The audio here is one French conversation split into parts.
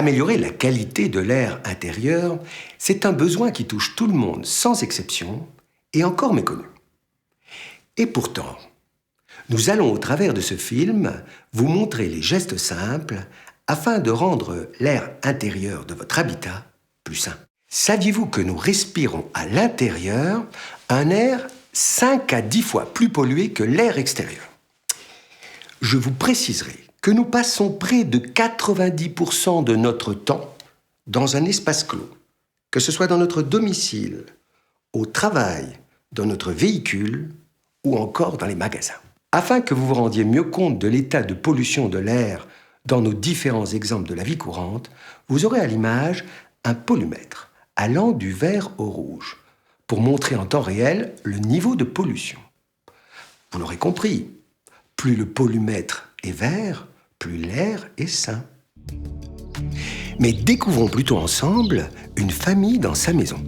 Améliorer la qualité de l'air intérieur, c'est un besoin qui touche tout le monde sans exception et encore méconnu. Et pourtant, nous allons au travers de ce film vous montrer les gestes simples afin de rendre l'air intérieur de votre habitat plus sain. Saviez-vous que nous respirons à l'intérieur un air 5 à 10 fois plus pollué que l'air extérieur? Je vous préciserai que nous passons près de 90% de notre temps dans un espace clos, que ce soit dans notre domicile, au travail, dans notre véhicule ou encore dans les magasins. Afin que vous vous rendiez mieux compte de l'état de pollution de l'air dans nos différents exemples de la vie courante, vous aurez à l'image un polumètre allant du vert au rouge pour montrer en temps réel le niveau de pollution. Vous l'aurez compris, plus le polumètre est vert, plus l'air est sain. Mais découvrons plutôt ensemble une famille dans sa maison.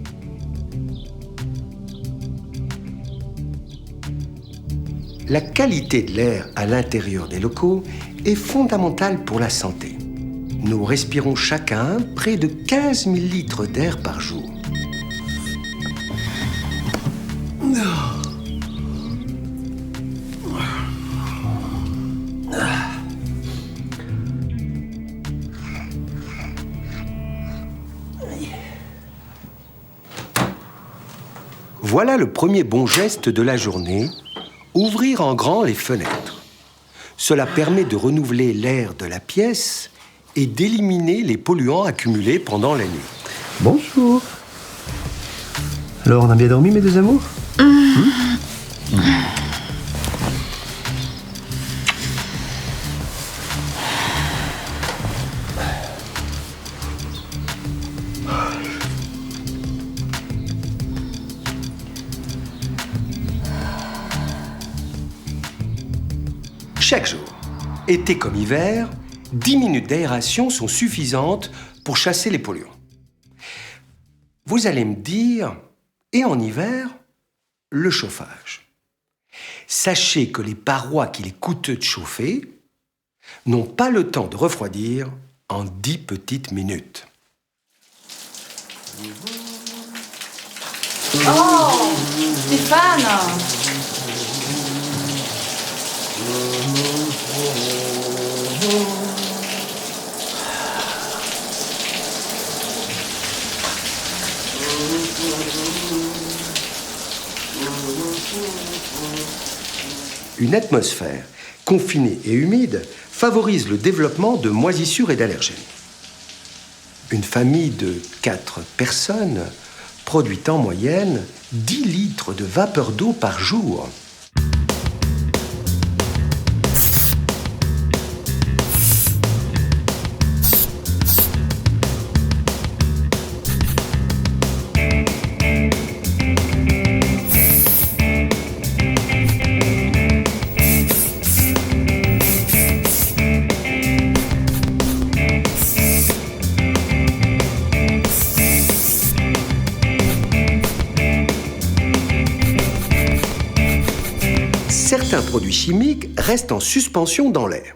La qualité de l'air à l'intérieur des locaux est fondamentale pour la santé. Nous respirons chacun près de 15 000 litres d'air par jour. Voilà le premier bon geste de la journée, ouvrir en grand les fenêtres. Cela permet de renouveler l'air de la pièce et d'éliminer les polluants accumulés pendant la nuit. Bonjour. Alors, on a bien dormi, mes deux amours? Chaque jour, été comme hiver, 10 minutes d'aération sont suffisantes pour chasser les polluants. Vous allez me dire, et en hiver, le chauffage. Sachez que les parois qu'il est coûteux de chauffer n'ont pas le temps de refroidir en 10 petites minutes. Oh, Stéphane! Une atmosphère confinée et humide favorise le développement de moisissures et d'allergènes. Une famille de 4 personnes produit en moyenne 10 litres de vapeur d'eau par jour. Certains produits chimiques restent en suspension dans l'air.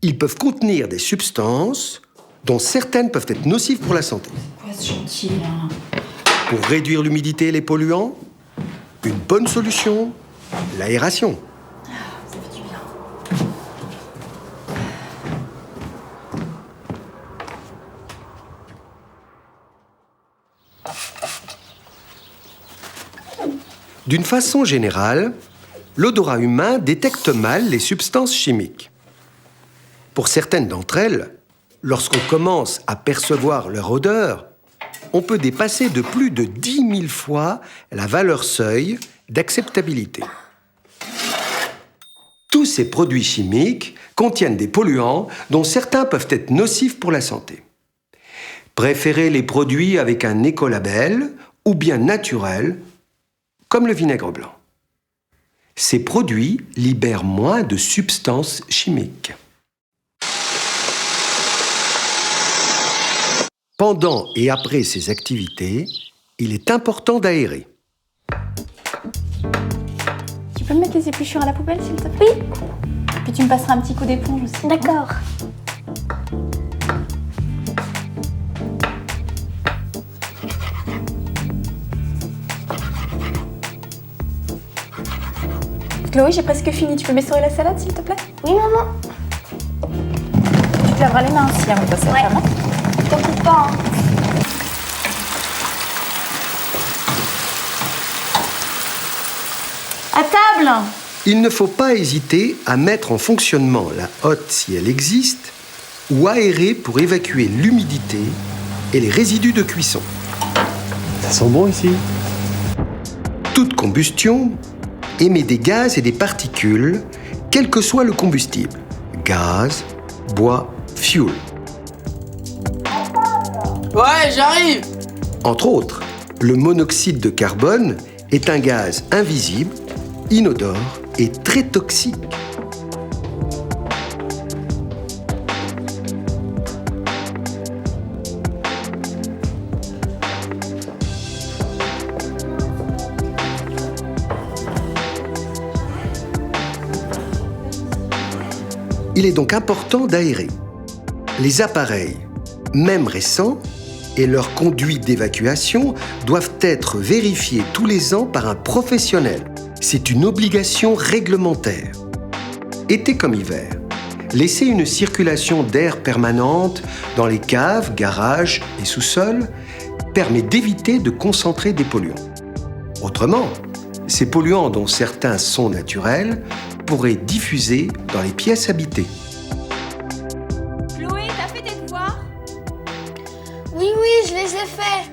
Ils peuvent contenir des substances dont certaines peuvent être nocives pour la santé. C'est gentil, là. Pour réduire l'humidité et les polluants, une bonne solution, l'aération. Ça fait du bien. D'une façon générale, l'odorat humain détecte mal les substances chimiques. Pour certaines d'entre elles, lorsqu'on commence à percevoir leur odeur, on peut dépasser de plus de 10 000 fois la valeur seuil d'acceptabilité. Tous ces produits chimiques contiennent des polluants dont certains peuvent être nocifs pour la santé. Préférez les produits avec un écolabel ou bien naturels, comme le vinaigre blanc. Ces produits libèrent moins de substances chimiques. Pendant et après ces activités, il est important d'aérer. Tu peux me mettre les épluchures à la poubelle, s'il te plaît? Oui. Puis tu me passeras un petit coup d'éponge aussi. D'accord. Chloé, j'ai presque fini. Tu peux m'essorer la salade, s'il te plaît? Oui, maman. Tu te laveras les mains aussi avant de passer à table. T'inquiète pas, hein. À table! Il ne faut pas hésiter à mettre en fonctionnement la hotte si elle existe ou aérer pour évacuer l'humidité et les résidus de cuisson. Ça sent bon ici. Toute combustion émet des gaz et des particules, quel que soit le combustible. Gaz, bois, fuel. Ouais, j'arrive. Entre autres, le monoxyde de carbone est un gaz invisible, inodore et très toxique. Il est donc important d'aérer. Les appareils, même récents, et leurs conduits d'évacuation doivent être vérifiés tous les ans par un professionnel. C'est une obligation réglementaire. Été comme hiver, laisser une circulation d'air permanente dans les caves, garages et sous-sols permet d'éviter de concentrer des polluants. Autrement, ces polluants, dont certains sont naturels, pourraient diffuser dans les pièces habitées. Chloé, t'as fait tes devoirs? Oui, je les ai faits.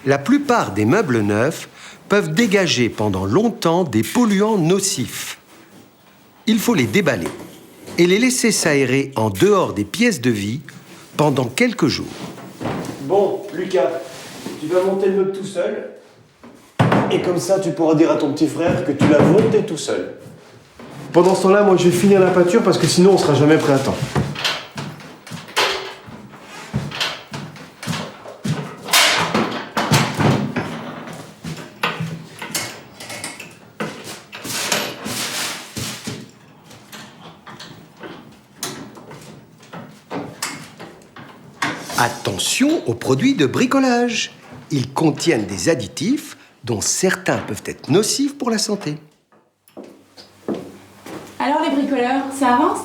La plupart des meubles neufs peuvent dégager pendant longtemps des polluants nocifs. Il faut les déballer et les laisser s'aérer en dehors des pièces de vie pendant quelques jours. Bon, Lucas, tu vas monter le meuble tout seul. Et comme ça, tu pourras dire à ton petit frère que tu l'as monté tout seul. Pendant ce temps-là, moi, je vais finir la peinture parce que sinon, on sera jamais prêt à temps. Attention aux produits de bricolage. Ils contiennent des additifs dont certains peuvent être nocifs pour la santé. Alors les bricoleurs, ça avance?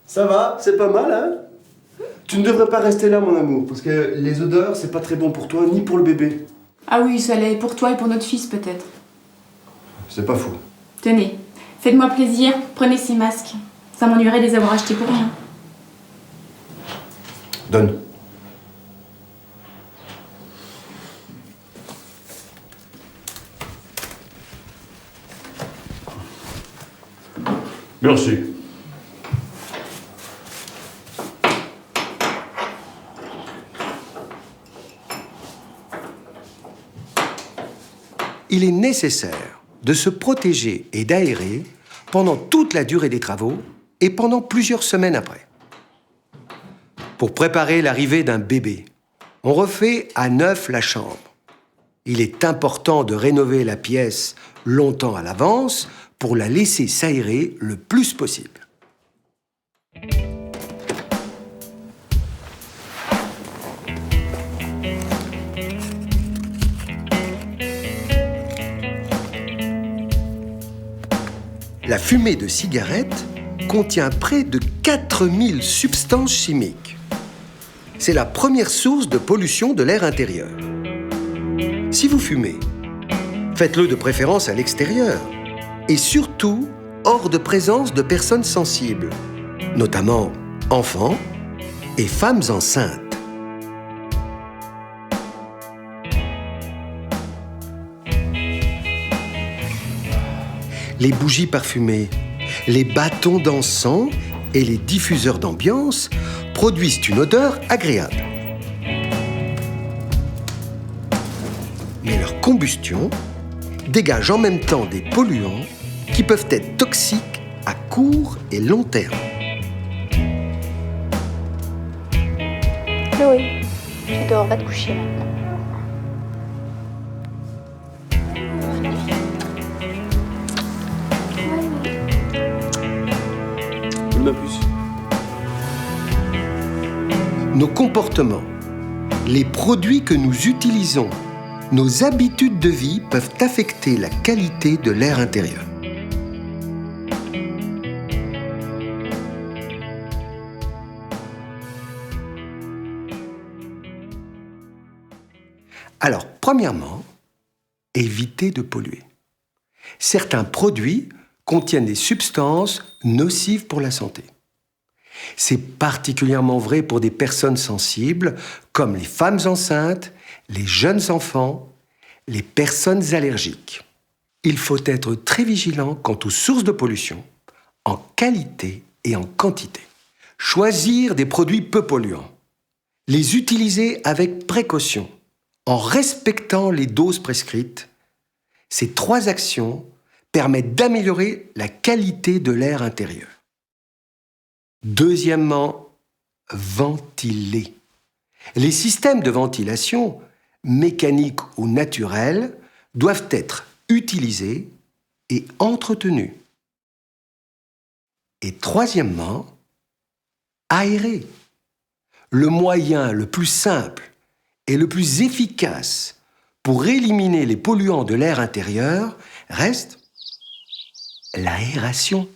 Ça va, c'est pas mal, hein? Tu ne devrais pas rester là, mon amour, parce que les odeurs, c'est pas très bon pour toi, ni pour le bébé. Ah oui, ça l'est pour toi et pour notre fils peut-être. C'est pas faux. Tenez, faites-moi plaisir, prenez ces masques. Ça m'ennuierait de les avoir achetés pour rien. Donne. Merci. Il est nécessaire de se protéger et d'aérer pendant toute la durée des travaux et pendant plusieurs semaines après. Pour préparer l'arrivée d'un bébé, on refait à neuf la chambre. Il est important de rénover la pièce longtemps à l'avance pour la laisser s'aérer le plus possible. La fumée de cigarette contient près de 4000 substances chimiques. C'est la première source de pollution de l'air intérieur. Si vous fumez, faites-le de préférence à l'extérieur et surtout hors de présence de personnes sensibles, notamment enfants et femmes enceintes. Les bougies parfumées, les bâtons d'encens et les diffuseurs d'ambiance produisent une odeur agréable. Mais leur combustion dégage en même temps des polluants qui peuvent être toxiques à court et long terme. Chloé, tu dors, va te coucher maintenant. Ma puce. Nos comportements, les produits que nous utilisons nos habitudes de vie peuvent affecter la qualité de l'air intérieur. Alors, premièrement, évitez de polluer. Certains produits contiennent des substances nocives pour la santé. C'est particulièrement vrai pour des personnes sensibles, comme les femmes enceintes, les jeunes enfants, les personnes allergiques. Il faut être très vigilant quant aux sources de pollution, en qualité et en quantité. Choisir des produits peu polluants. Les utiliser avec précaution, en respectant les doses prescrites. Ces 3 actions permettent d'améliorer la qualité de l'air intérieur. Deuxièmement, ventiler. Les systèmes de ventilation, mécaniques ou naturels, doivent être utilisés et entretenus. Et troisièmement, aérer. Le moyen le plus simple et le plus efficace pour éliminer les polluants de l'air intérieur reste l'aération.